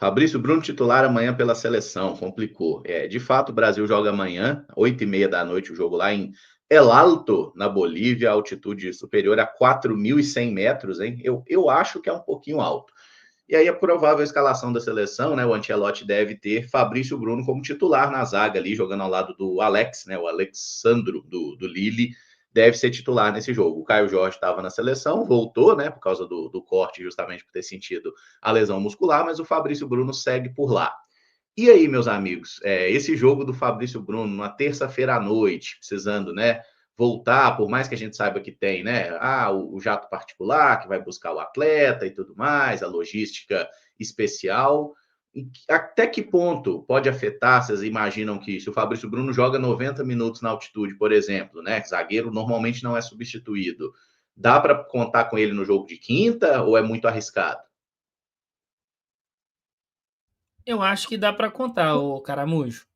Fabrício Bruno titular amanhã pela seleção, complicou. De fato, o Brasil joga amanhã, 8h30 da noite, o jogo lá em El Alto, na Bolívia, altitude superior a 4.100 metros, hein? Eu acho que é um pouquinho alto. E aí a provável escalação da seleção, né? O Ancelotti deve ter Fabrício Bruno como titular na zaga ali, jogando ao lado do Alex, né? O Alexandro do Lille deve ser titular nesse jogo. O Caio Jorge estava na seleção, voltou, né? Por causa do corte, justamente por ter sentido a lesão muscular, mas o Fabrício Bruno segue por lá. E aí, meus amigos, esse jogo do Fabrício Bruno, na terça-feira à noite, precisando, né, voltar, por mais que a gente saiba que tem, né, o jato particular que vai buscar o atleta e tudo mais, a logística especial, até que ponto pode afetar? Vocês imaginam que se o Fabrício Bruno joga 90 minutos na altitude, por exemplo, né, zagueiro normalmente não é substituído, dá para contar com ele no jogo de quinta ou é muito arriscado? Eu acho que dá para contar, o Caramujo.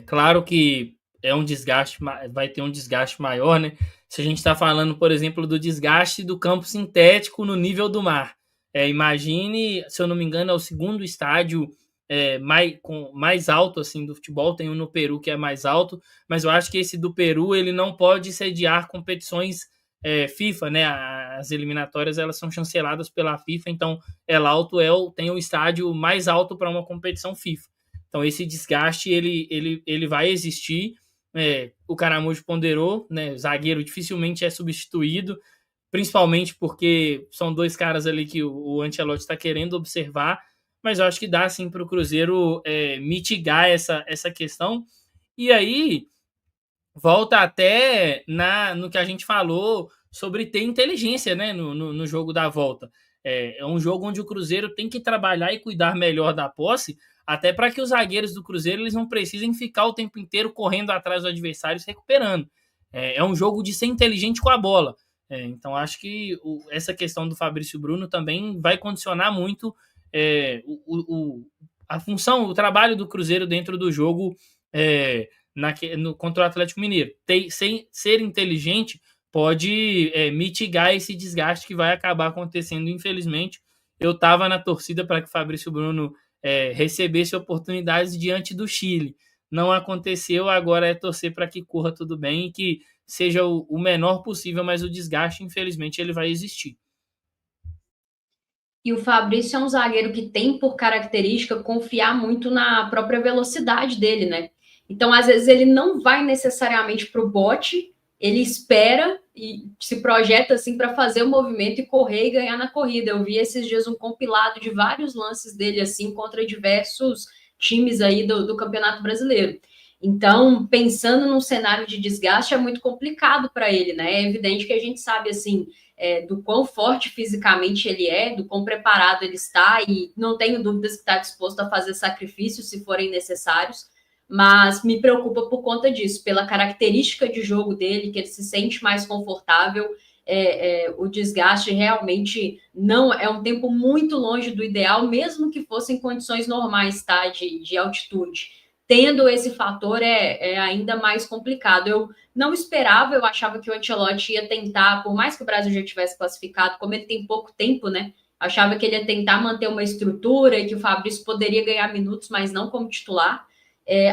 Claro que é um desgaste, vai ter um desgaste maior, né? Se a gente está falando, por exemplo, do desgaste do campo sintético no nível do mar. Imagine, se eu não me engano, é o segundo estádio mais alto assim do futebol. Tem um no Peru que é mais alto, mas eu acho que esse do Peru ele não pode sediar competições FIFA, né? As eliminatórias elas são chanceladas pela FIFA, então El Alto tem o estádio mais alto para uma competição FIFA. Então esse desgaste ele vai existir. O Caramujo ponderou, né? O zagueiro dificilmente é substituído, principalmente porque são dois caras ali que o Ancelotti está querendo observar, mas eu acho que dá sim para o Cruzeiro mitigar essa questão. E aí volta até no que a gente falou sobre ter inteligência, né, no jogo da volta. É um jogo onde o Cruzeiro tem que trabalhar e cuidar melhor da posse, até para que os zagueiros do Cruzeiro eles não precisem ficar o tempo inteiro correndo atrás dos adversários recuperando. É um jogo de ser inteligente com a bola. Então acho que essa questão do Fabrício Bruno também vai condicionar muito a função, o trabalho do Cruzeiro dentro do jogo contra o Atlético Mineiro. Sem ser inteligente pode mitigar esse desgaste que vai acabar acontecendo, infelizmente. Eu estava na torcida para que o Fabrício Bruno recebesse oportunidades diante do Chile. Não aconteceu, agora é torcer para que corra tudo bem e que seja o menor possível, mas o desgaste, infelizmente, ele vai existir. E o Fabrício é um zagueiro que tem por característica confiar muito na própria velocidade dele, né? Então, às vezes, ele não vai necessariamente para o bote, ele espera e se projeta assim para fazer o movimento e correr e ganhar na corrida. Eu vi esses dias um compilado de vários lances dele assim contra diversos times aí do Campeonato Brasileiro. Então, pensando num cenário de desgaste, é muito complicado para ele, né? É evidente que a gente sabe assim do quão forte fisicamente ele é, do quão preparado ele está, e não tenho dúvidas que está disposto a fazer sacrifícios se forem necessários, mas me preocupa por conta disso, pela característica de jogo dele, que ele se sente mais confortável. O desgaste realmente não é um tempo muito longe do ideal, mesmo que fossem condições normais, tá, de altitude. Tendo esse fator é ainda mais complicado. Eu não esperava, eu achava que o Ancelotti ia tentar, por mais que o Brasil já tivesse classificado, como ele tem pouco tempo, né? Achava que ele ia tentar manter uma estrutura e que o Fabrício poderia ganhar minutos, mas não como titular.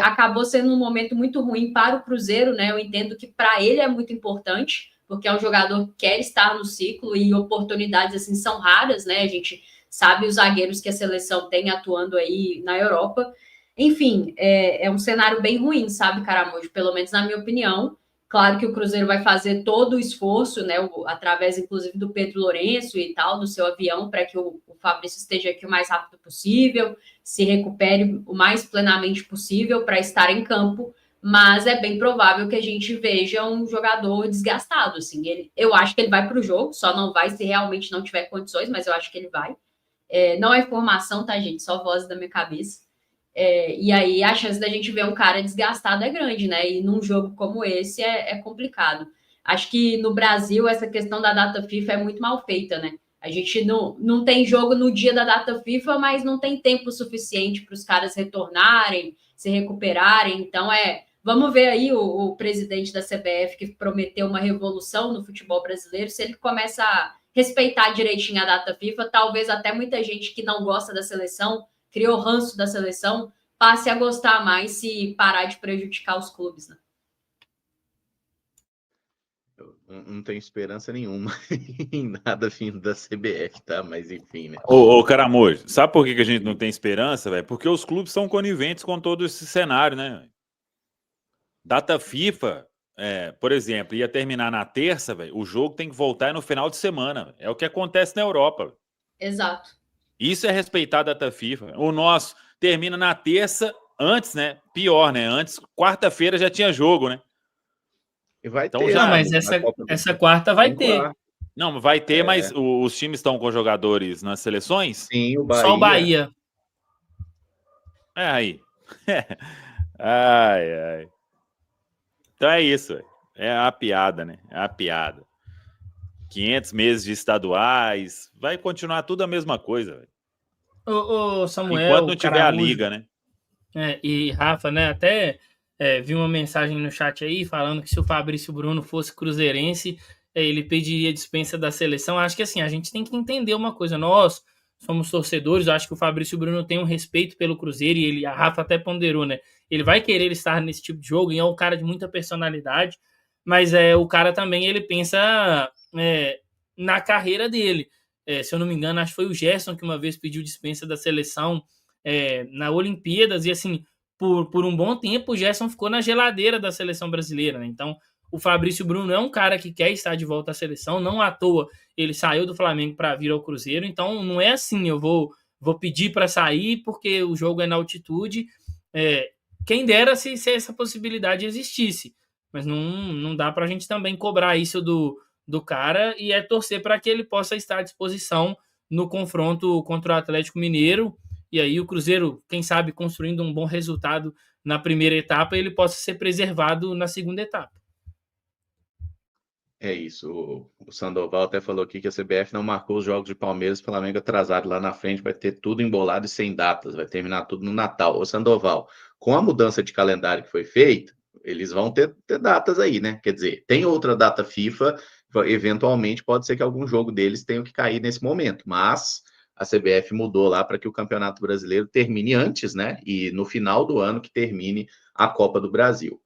Acabou sendo um momento muito ruim para o Cruzeiro, né? Eu entendo que para ele é muito importante, porque é um jogador que quer estar no ciclo e oportunidades assim são raras, né? A gente sabe os zagueiros que a seleção tem atuando aí na Europa. Enfim, é um cenário bem ruim, sabe, Caramujo? Pelo menos na minha opinião. Claro que o Cruzeiro vai fazer todo o esforço, né, através, inclusive, do Pedro Lourenço e tal, do seu avião, para que o Fabrício esteja aqui o mais rápido possível, se recupere o mais plenamente possível para estar em campo, mas é bem provável que a gente veja um jogador desgastado, assim. Eu acho que ele vai para o jogo, só não vai se realmente não tiver condições, mas eu acho que ele vai. Não é informação, tá, gente? Só voz da minha cabeça. E aí a chance da gente ver um cara desgastado é grande, né? E num jogo como esse é complicado. Acho que no Brasil essa questão da data FIFA é muito mal feita, né? A gente não tem jogo no dia da data FIFA, mas não tem tempo suficiente para os caras retornarem, se recuperarem. Então vamos ver aí o presidente da CBF que prometeu uma revolução no futebol brasileiro, se ele começa a respeitar direitinho a data FIFA, talvez até muita gente que não gosta da seleção criou ranço da seleção, passe a gostar mais se parar de prejudicar os clubes, né? Eu não tenho esperança nenhuma em nada vindo da CBF, tá? Mas enfim, né? Ô, Caramujo, sabe por que a gente não tem esperança, velho? Porque os clubes são coniventes com todo esse cenário, né? Data FIFA, por exemplo, ia terminar na terça, velho. O jogo tem que voltar no final de semana. Véio. É o que acontece na Europa. Exato. Isso é respeitar a data FIFA. O nosso termina na terça, antes, né? Pior, né? Antes, quarta-feira já tinha jogo, né? E vai Então ter. já, Não, mas essa quarta vai ter. Não, vai ter, mas os times estão com jogadores nas seleções? Sim, o Bahia. Só o Bahia. Aí. Ai. Então é isso. É a piada, né? É a piada. 500 meses de estaduais. Vai continuar tudo a mesma coisa. Ô, Samuel, enquanto não tiver Caramujo, a liga, né? E Rafa, né? Até vi uma mensagem no chat aí falando que se o Fabrício Bruno fosse cruzeirense, ele pediria dispensa da seleção. Acho que assim, a gente tem que entender uma coisa. Nós somos torcedores, acho que o Fabrício Bruno tem um respeito pelo Cruzeiro e a Rafa até ponderou, né? Ele vai querer estar nesse tipo de jogo e é um cara de muita personalidade, mas o cara também, ele pensa na carreira dele. Se eu não me engano, acho que foi o Gerson que uma vez pediu dispensa da seleção na Olimpíadas, e assim, por um bom tempo o Gerson ficou na geladeira da seleção brasileira, né? Então o Fabrício Bruno é um cara que quer estar de volta à seleção, não à toa ele saiu do Flamengo para vir ao Cruzeiro, então não é assim, eu vou pedir para sair porque o jogo é na altitude. Quem dera se essa possibilidade existisse, mas não dá para a gente também cobrar isso do cara, e torcer para que ele possa estar à disposição no confronto contra o Atlético Mineiro, e aí o Cruzeiro, quem sabe, construindo um bom resultado na primeira etapa, ele possa ser preservado na segunda etapa. É isso. O Sandoval até falou aqui que a CBF não marcou os jogos de Palmeiras e Flamengo atrasado lá na frente, vai ter tudo embolado e sem datas, vai terminar tudo no Natal. Ô Sandoval, com a mudança de calendário que foi feita, eles vão ter datas aí, né? Quer dizer, tem outra data FIFA, eventualmente pode ser que algum jogo deles tenha que cair nesse momento, mas a CBF mudou lá para que o Campeonato Brasileiro termine antes, né? E no final do ano que termine a Copa do Brasil.